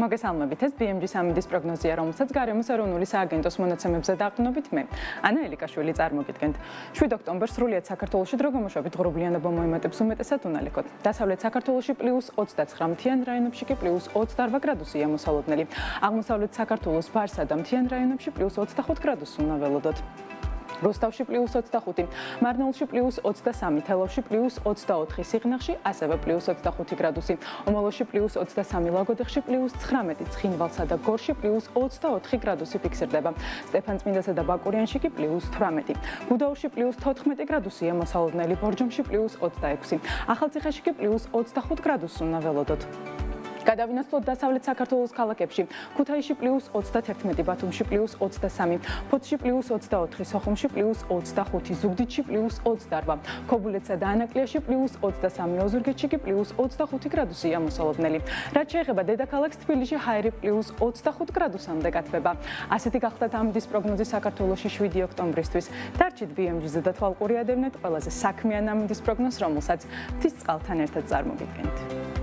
მოგესალმებით, ეს BMG სამინდის პროგნოზია, რომელსაც გარემოს ეროვნული სააგენტოს მონაცემებზე დაყრდნობით მე, ანა ელიკაშვილი წარმოგიდგენთ. 7 ოქტომბერს სრულიად საქართველოში დროგომოშვებით ღრუბლიანობა მოემატებს უმეტესად უნალიკოდ. დასავლეთ საქართველოში +29 მთიან რაიონებში კი +28 გრადუსია მოსალოდნელი. აღმოსავლეთ საქართველოს ბარსა და მთიან რაიონებში +25 გრადუსი უნდა ველოდოთ. როსტოვში +25, მარნეულში +23, თელავში +24, სიღნაღში ასევე +25 გრადუსი, ომოლოში +23, ლაგოდეხში +19, ცხინვალსა და გორში +24 გრადუსი ფიქსირდება. სტეფანწმინდასა და ბაკურიანში კი +18, გუდაურში +14 გრადუსია მოსალოდნელი, ბორჯომში +26, ახალციხეში კი +25 გრადუსი უნდა ველოდოთ. გადავინაცვლოთ დასავლეთ საქართველოს ქალაქებში. ქუთაისში +31, ბათუმში +23, ფოთში +24, სოხუმში +25, ზუგდიდში +28, ქობულეთსა და ანაკლიაში +23, ოზურგეთში კი +25 გრადუსია მოსალოდნელი. რაც შეეხება დედაქალაქს თბილისში ჰაერი +25 გრადუსამდე გათბება. ასეთი გახლდათ ამდის პროგნოზი საქართველოში 7 ოქტომბრისთვის. დარჩით BMG-ზე და თვალყურიადევნეთ ყველაზე საქმიან ამდის პროგნოზს, რომელსაც მთის წყალთან ერთად წარმოგიდგენთ.